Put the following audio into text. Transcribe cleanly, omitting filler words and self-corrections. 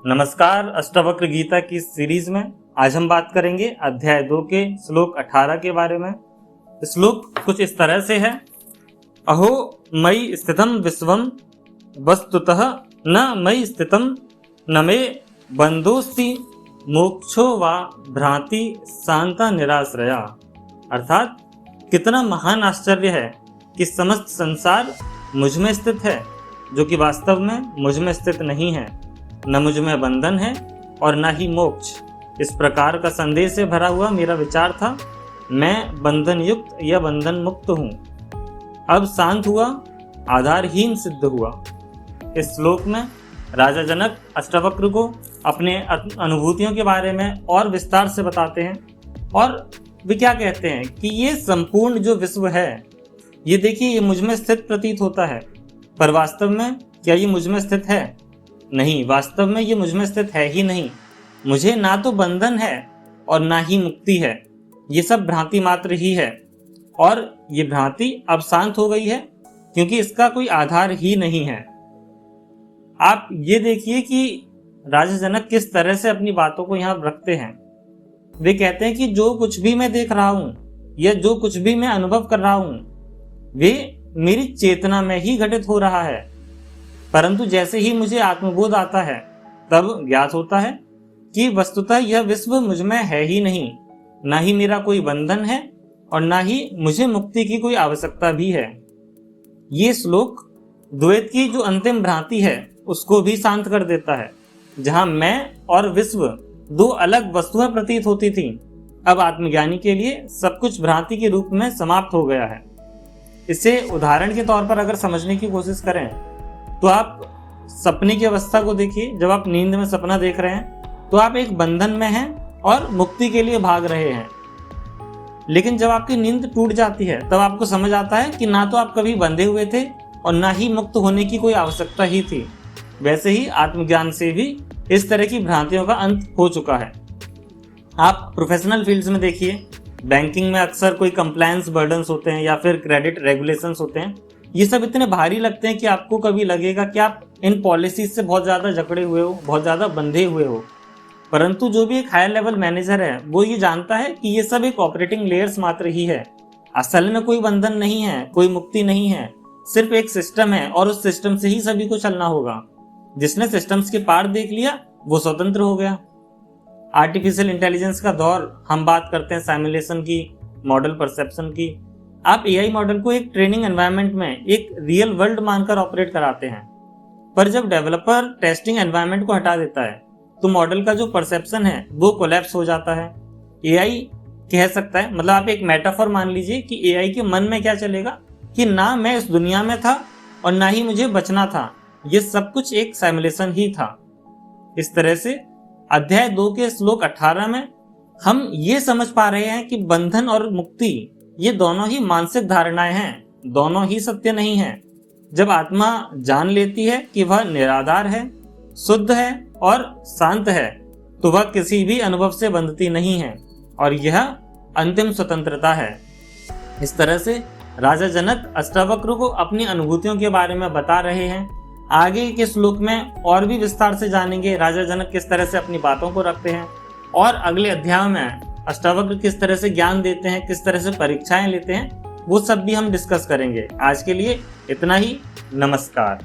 नमस्कार। अष्टावक्र गीता की सीरीज में आज हम बात करेंगे अध्याय 2 के श्लोक 18 के बारे में। श्लोक कुछ इस तरह से है। अहो मयि स्थितम विश्वम वस्तुतः न मयि स्थितम न मे बंधोस्ति मोक्षो वा भ्रांति शांता निराश्रया। अर्थात कितना महान आश्चर्य है कि समस्त संसार मुझ में स्थित है, जो कि वास्तव में मुझ में स्थित नहीं है। न मुझ में बंधन है और न ही मोक्ष। इस प्रकार का संदेश से भरा हुआ मेरा विचार था। मैं बंधन युक्त या बंधन मुक्त हूँ। अब शांत हुआ, आधारहीन सिद्ध हुआ। इस श्लोक में राजा जनक अष्टावक्र को अपने अनुभूतियों के बारे में और विस्तार से बताते हैं और वे क्या कहते हैं कि ये संपूर्ण जो विश्व है, ये देखिए, ये मुझ में स्थित प्रतीत होता है, पर वास्तव में क्या ये मुझ में स्थित है? नहीं, वास्तव में ये मुझ में स्थित है ही नहीं। मुझे ना तो बंधन है और ना ही मुक्ति है। ये सब भ्रांति मात्र ही है और ये भ्रांति अब शांत हो गई है क्योंकि इसका कोई आधार ही नहीं है। आप ये देखिए कि राजा जनक किस तरह से अपनी बातों को यहाँ रखते हैं। वे कहते हैं कि जो कुछ भी मैं देख रहा हूँ या जो कुछ भी मैं अनुभव कर रहा हूँ, वे मेरी चेतना में ही घटित हो रहा है। परंतु जैसे ही मुझे आत्मबोध आता है, तब ज्ञात होता है कि वस्तुतः यह विश्व मुझ में है ही नहीं, ना ही मेरा कोई बंधन है और ना ही मुझे मुक्ति की कोई आवश्यकता भी है। ये श्लोक द्वैत की जो अंतिम भ्रांति है उसको भी शांत कर देता है। जहां मैं और विश्व दो अलग वस्तुएं प्रतीत होती थीं, अब आत्मज्ञानी के लिए सब कुछ भ्रांति के रूप में समाप्त हो गया है। इसे उदाहरण के तौर पर अगर समझने की कोशिश करें तो आप सपने की अवस्था को देखिए। जब आप नींद में सपना देख रहे हैं तो आप एक बंधन में हैं और मुक्ति के लिए भाग रहे हैं, लेकिन जब आपकी नींद टूट जाती है तब आपको समझ आता है कि ना तो आप कभी बंधे हुए थे और ना ही मुक्त होने की कोई आवश्यकता ही थी। वैसे ही आत्मज्ञान से भी इस तरह की भ्रांतियों का अंत हो चुका है। आप प्रोफेशनल फील्ड्स में देखिए, बैंकिंग में अक्सर कोई कंप्लायंस बर्डन्स होते हैं या फिर क्रेडिट रेगुलेशंस होते हैं। ये सब इतने भारी लगते हैं कि आपको कभी लगेगा कि आप इन पॉलिसीज से बहुत ज़्यादा जकड़े हुए हो, बहुत ज़्यादा बंधे हुए हो। परंतु जो भी एक हायर लेवल मैनेजर है वो ये जानता है कि ये सब एक ऑपरेटिंग लेयर्स मात्र ही है। असल में कोई बंधन नहीं है, कोई मुक्ति नहीं है, सिर्फ एक सिस्टम है और उस सिस्टम से ही सभी को चलना होगा। जिसने सिस्टम्स के पार देख लिया वो स्वतंत्र हो गया। आर्टिफिशियल इंटेलिजेंस का दौर, हम बात करते हैं साइमुलेशन की, मॉडल परसेप्शन की। आप एआई मॉडल को एक ट्रेनिंग एनवायरनमेंट में एक रियल वर्ल्ड मानकर ऑपरेट कराते हैं, पर जब डेवलपर टेस्टिंग एनवायरनमेंट को हटा देता है तो मॉडल का जो परसेप्शन है वो कोलैप्स हो जाता है। एआई कह सकता है, मतलब आप एक मेटाफर मान लीजिए कि एआई के मन में क्या चलेगा कि ना मैं इस दुनिया में था और ना ही मुझे बचना था, ये सब कुछ एक साइमुलेशन ही था। इस तरह से अध्याय 2 के श्लोक 18 में हम ये समझ पा रहे हैं कि बंधन और मुक्ति ये दोनों ही मानसिक धारणाएं हैं, दोनों ही सत्य नहीं हैं। जब आत्मा जान लेती है कि वह निराधार है, शुद्ध है और शांत है, तो वह किसी भी अनुभव से बंधती नहीं है और यह अंतिम स्वतंत्रता है। इस तरह से राजा जनक अष्टावक्र को अपनी अनुभूतियों के बारे में बता रहे हैं। आगे के श्लोक में और भी विस्तार से जानेंगे राजा जनक किस तरह से अपनी बातों को रखते हैं और अगले अध्याय में अष्टावक्र किस तरह से ज्ञान देते हैं, किस तरह से परीक्षाएं लेते हैं, वो सब भी हम डिस्कस करेंगे। आज के लिए इतना ही। नमस्कार।